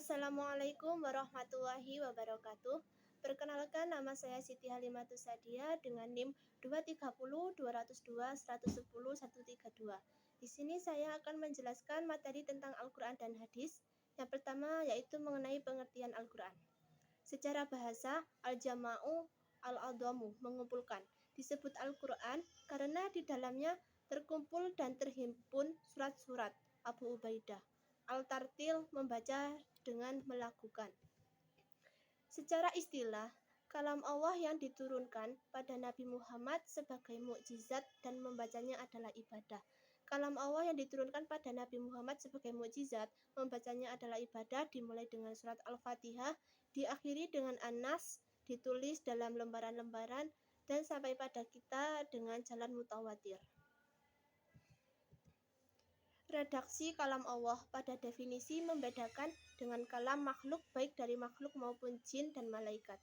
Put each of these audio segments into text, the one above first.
Assalamualaikum warahmatullahi wabarakatuh. Perkenalkan, nama saya Siti Halimatus Sadia dengan NIM 230-202-110-132. Di sini saya akan menjelaskan materi tentang Al-Quran dan Hadis. Yang pertama yaitu mengenai pengertian Al-Quran. Secara bahasa, al-jama'u al-adhamu, mengumpulkan. Disebut Al-Quran karena di dalamnya terkumpul dan terhimpun surat-surat. Abu Ubaidah. Al-Tartil, membaca dengan melakukan. Secara istilah, kalam Allah yang diturunkan pada Nabi Muhammad sebagai mukjizat dan membacanya adalah ibadah. Kalam Allah yang diturunkan pada Nabi Muhammad sebagai mukjizat, membacanya adalah ibadah, dimulai dengan surat Al-Fatihah, diakhiri dengan An-Nas, ditulis dalam lembaran-lembaran, dan sampai pada kita dengan jalan mutawatir. Redaksi kalam Allah pada definisi membedakan dengan kalam makhluk baik dari makhluk maupun jin dan malaikat.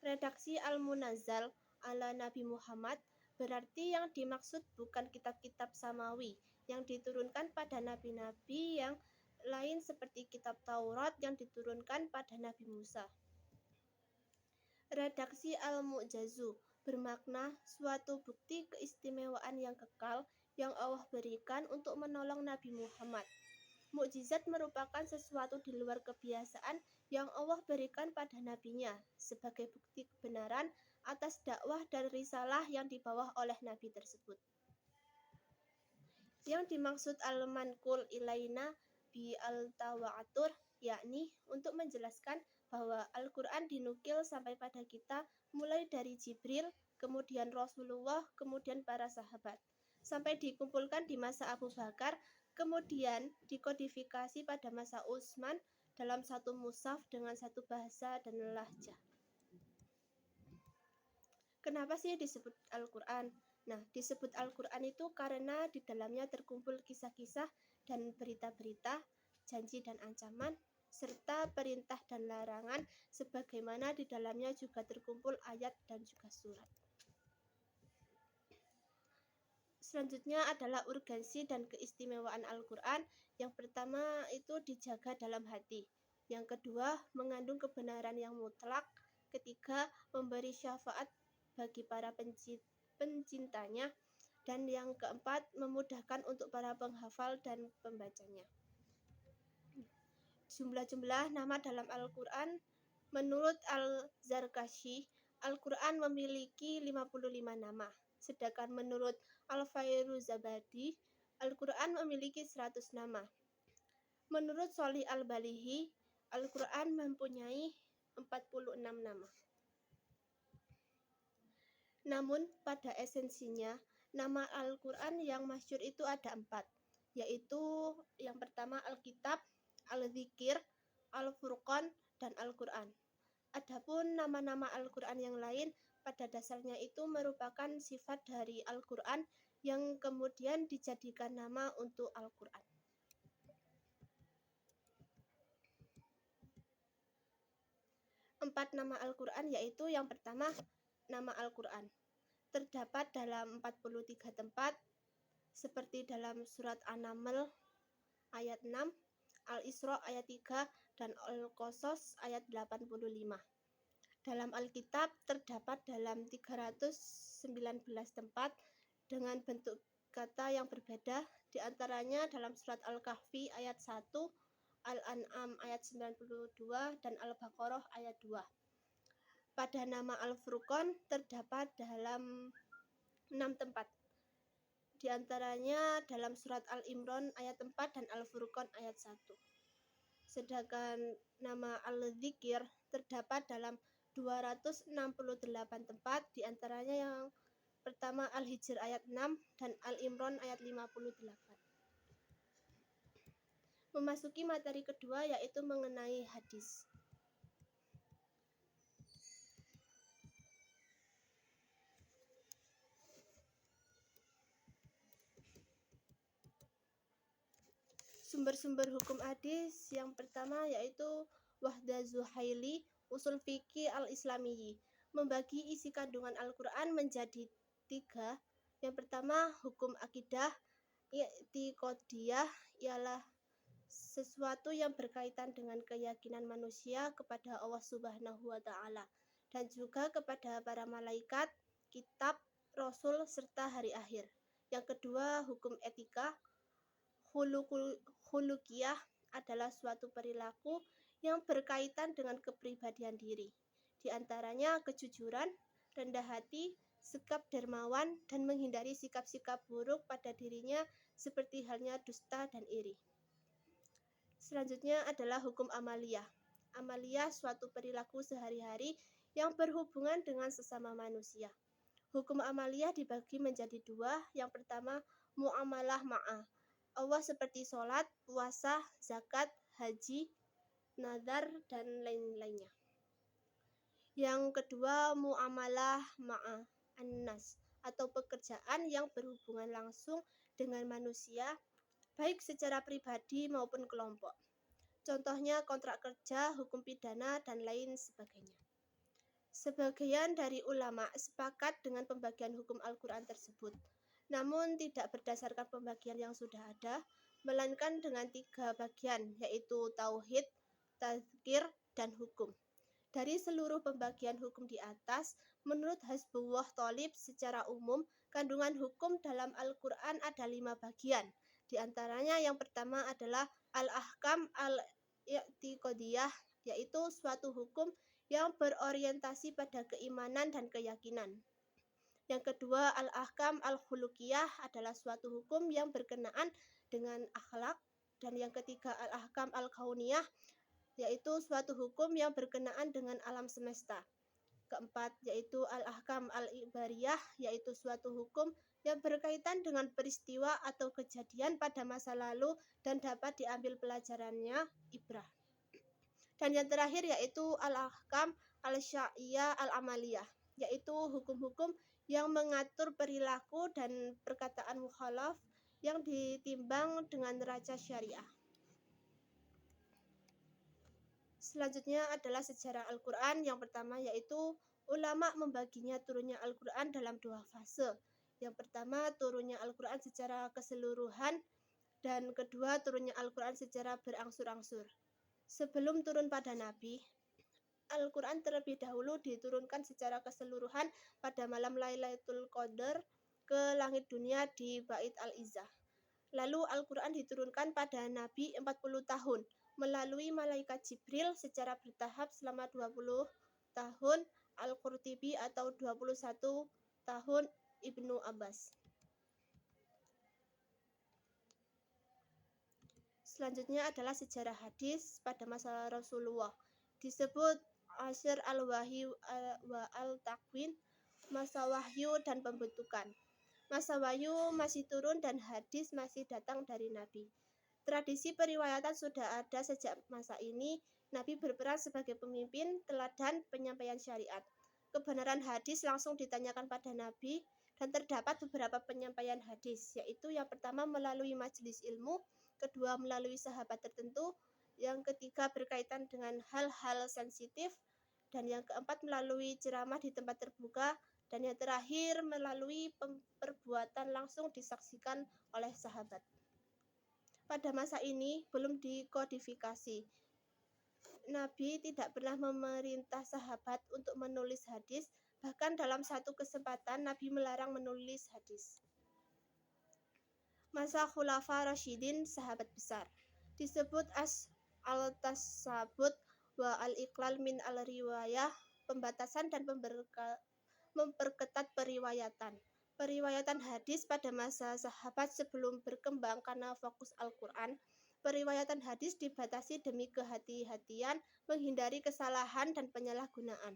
Redaksi al-munazzal ala Nabi Muhammad berarti yang dimaksud bukan kitab-kitab samawi yang diturunkan pada nabi-nabi yang lain seperti kitab Taurat yang diturunkan pada Nabi Musa. Redaksi al-mu'jazu bermakna suatu bukti keistimewaan yang kekal yang Allah berikan untuk menolong Nabi Muhammad. Mukjizat merupakan sesuatu di luar kebiasaan yang Allah berikan pada nabinya sebagai bukti kebenaran atas dakwah dan risalah yang dibawa oleh nabi tersebut. Yang dimaksud al-manqul ilaina bi al-tawa'atur, yakni untuk menjelaskan bahwa Al-Quran dinukil sampai pada kita mulai dari Jibril, kemudian Rasulullah, kemudian para sahabat, sampai dikumpulkan di masa Abu Bakar, kemudian dikodifikasi pada masa Utsman dalam satu mushaf dengan satu bahasa dan lahjah. Kenapa sih disebut Al-Quran? Nah, disebut Al-Quran itu karena di dalamnya terkumpul kisah-kisah dan berita-berita, janji dan ancaman, serta perintah dan larangan, sebagaimana di dalamnya juga terkumpul ayat dan juga surat. Selanjutnya adalah urgensi dan keistimewaan Al-Quran. Yang pertama itu dijaga dalam hati. Yang kedua, mengandung kebenaran yang mutlak. Ketiga, memberi syafaat bagi para pencintanya. Dan yang keempat, memudahkan untuk para penghafal dan pembacanya. Jumlah-jumlah nama dalam Al-Quran. Menurut Al-Zarkashi, Al-Quran memiliki 55 nama. Sedangkan menurut Al-Fairuzabadi, Al-Quran memiliki 100 nama. Menurut Sholih Al-Balihi, Al-Quran mempunyai 46 nama. Namun pada esensinya, nama Al-Quran yang masyhur itu ada 4, yaitu yang pertama Al-Kitab, Al-Dzikir, Al-Furqan, dan Al-Quran. Adapun nama-nama Al-Quran yang lain pada dasarnya itu merupakan sifat dari Al-Quran yang kemudian dijadikan nama untuk Al-Quran. Empat nama Al-Quran yaitu yang pertama nama Al-Quran. Terdapat dalam 43 tempat seperti dalam surat An-Naml ayat 6, Al-Isra ayat 3, dan Al-Qasas ayat 85. Dalam Alkitab terdapat dalam 319 tempat dengan bentuk kata yang berbeda, diantaranya dalam surat Al-Kahfi ayat 1, Al-An'am ayat 92, dan Al-Baqarah ayat 2. Pada nama Al-Furqan terdapat dalam 6 tempat, diantaranya dalam surat Al-Imran ayat 4 dan Al-Furqan ayat 1. Sedangkan nama Al-Dzikir terdapat dalam 268 tempat, diantaranya yang pertama Al-Hijr ayat 6 dan Al-Imran ayat 58. Memasuki materi kedua yaitu mengenai hadis. Sumber-sumber hukum hadis yang pertama yaitu Wahdah Zuhaili, Usul Fikih Al-Islamiyyi, membagi isi kandungan Al-Quran menjadi 3. Yang pertama hukum akidah i'tiqadiyah, ialah sesuatu yang berkaitan dengan keyakinan manusia kepada Allah Subhanahu wa Ta'ala, dan juga kepada para malaikat, kitab, rasul, serta hari akhir. Yang kedua, hukum etika. Khulukiyah adalah suatu perilaku yang berkaitan dengan kepribadian diri. Di antaranya kejujuran, rendah hati, sikap dermawan, dan menghindari sikap-sikap buruk pada dirinya seperti halnya dusta dan iri. Selanjutnya adalah hukum amaliyah. Amaliyah suatu perilaku sehari-hari yang berhubungan dengan sesama manusia. Hukum amaliyah dibagi menjadi dua. Yang pertama, muamalah ma'ah. Allah seperti sholat, puasa, zakat, haji, nadar, dan lain-lainnya. Yang kedua, muamalah ma'ah an-nas, atau pekerjaan yang berhubungan langsung dengan manusia, baik secara pribadi maupun kelompok. Contohnya kontrak kerja, hukum pidana, dan lain sebagainya. Sebagian dari ulama sepakat dengan pembagian hukum Al-Quran tersebut, namun tidak berdasarkan pembagian yang sudah ada, melainkan dengan 3 bagian, yaitu tauhid, tazkir, dan hukum. Dari seluruh pembagian hukum di atas, menurut Hizbullah Thalib secara umum, kandungan hukum dalam Al-Quran ada 5 bagian. Di antaranya yang pertama adalah al-ahkam al-i'tiqadiyah, yaitu suatu hukum yang berorientasi pada keimanan dan keyakinan. Yang kedua, al-ahkam al-khulukiyah adalah suatu hukum yang berkenaan dengan akhlak. Dan yang ketiga, al-ahkam al-kauniyah, yaitu suatu hukum yang berkenaan dengan alam semesta. Keempat, yaitu al-ahkam al-ibariyah, yaitu suatu hukum yang berkaitan dengan peristiwa atau kejadian pada masa lalu dan dapat diambil pelajarannya, ibrah. Dan yang terakhir yaitu al-ahkam al-sya'iyah al-amaliyah, yaitu hukum-hukum yang mengatur perilaku dan perkataan mukhalaf yang ditimbang dengan neraca syariah. Selanjutnya adalah sejarah Al-Quran. Yang pertama yaitu ulama membaginya turunnya Al-Quran dalam 2 fase. Yang pertama turunnya Al-Quran secara keseluruhan, dan kedua turunnya Al-Quran secara berangsur-angsur. Sebelum turun pada Nabi, Al-Quran terlebih dahulu diturunkan secara keseluruhan pada malam Lailatul Qadar ke langit dunia di Bait Al-Izzah. Lalu Al-Quran diturunkan pada Nabi 40 tahun melalui malaikat Jibril secara bertahap selama 20 tahun Al-Qurtubi atau 21 tahun Ibnu Abbas. Selanjutnya adalah sejarah hadis pada masa Rasulullah. Disebut Asyr al-Wahyi wa al-Takwin, masa wahyu dan pembentukan. Masa wahyu masih turun dan hadis masih datang dari Nabi. Tradisi periwayatan sudah ada sejak masa ini. Nabi berperan sebagai pemimpin, teladan penyampaian syariat. Kebenaran hadis langsung ditanyakan pada Nabi, dan terdapat beberapa penyampaian hadis, yaitu yang pertama melalui majelis ilmu, kedua melalui sahabat tertentu, yang ketiga berkaitan dengan hal-hal sensitif, dan yang keempat melalui ceramah di tempat terbuka, dan yang terakhir melalui perbuatan langsung disaksikan oleh sahabat. Pada masa ini belum dikodifikasi. Nabi tidak pernah memerintah sahabat untuk menulis hadis, bahkan dalam satu kesempatan Nabi melarang menulis hadis. Masa Khulafa Rasyidin, sahabat besar, disebut al-tasabut wa al-iqlal min al-riwayah, pembatasan dan memperketat periwayatan. Periwayatan hadis pada masa sahabat sebelum berkembang karena fokus Al-Quran. Periwayatan hadis dibatasi demi kehati-hatian, menghindari kesalahan dan penyalahgunaan.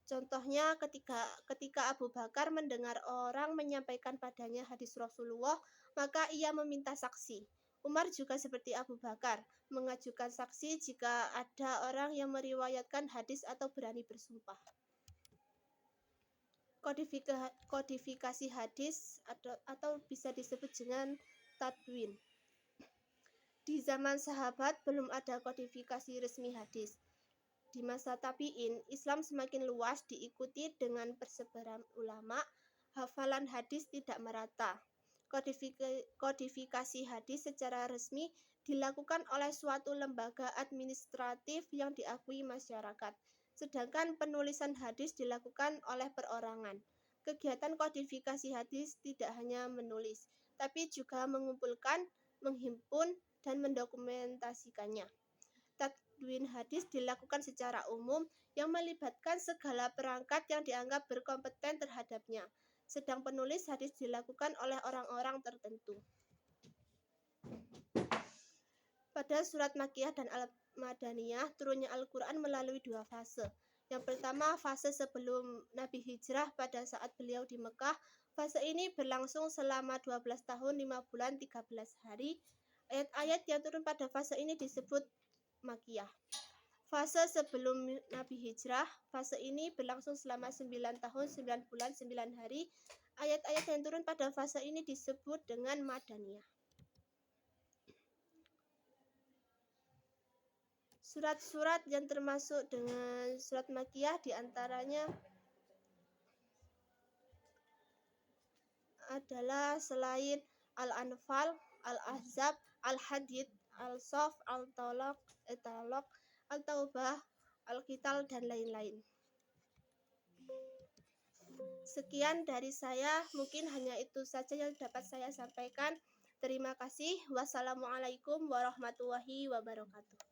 Contohnya ketika Abu Bakar mendengar orang menyampaikan padanya hadis Rasulullah, maka ia meminta saksi. Umar juga seperti Abu Bakar, mengajukan saksi jika ada orang yang meriwayatkan hadis atau berani bersumpah. Kodifikasi hadis atau bisa disebut dengan tadwin. Di zaman sahabat belum ada kodifikasi resmi hadis. Di masa tabi'in, Islam semakin luas diikuti dengan persebaran ulama, hafalan hadis tidak merata. Kodifikasi hadis secara resmi dilakukan oleh suatu lembaga administratif yang diakui masyarakat, sedangkan penulisan hadis dilakukan oleh perorangan. Kegiatan kodifikasi hadis tidak hanya menulis, tapi juga mengumpulkan, menghimpun, dan mendokumentasikannya. Tadwin hadis dilakukan secara umum yang melibatkan segala perangkat yang dianggap berkompeten terhadapnya, sedang penulis hadis dilakukan oleh orang-orang tertentu. Pada surat Makkiyah dan Al-Madaniyah, turunnya Al-Quran melalui dua fase. Yang pertama, fase sebelum Nabi hijrah pada saat beliau di Mekah. Fase ini berlangsung selama 12 tahun, 5 bulan, 13 hari. Ayat-ayat yang turun pada fase ini disebut Makkiyah. Fase sebelum Nabi hijrah, fase ini berlangsung selama 9 tahun, 9 bulan, 9 hari. Ayat-ayat yang turun pada fase ini disebut dengan Madaniyah. Surat-surat yang termasuk dengan surat Makkiyah diantaranya adalah selain Al-Anfal, Al-Ahzab, Al-Hadid, Al-Saff, Al-Talaq, Al-Taubah, Al-Qital, dan lain-lain. Sekian dari saya, mungkin hanya itu saja yang dapat saya sampaikan. Terima kasih. Wassalamualaikum warahmatullahi wabarakatuh.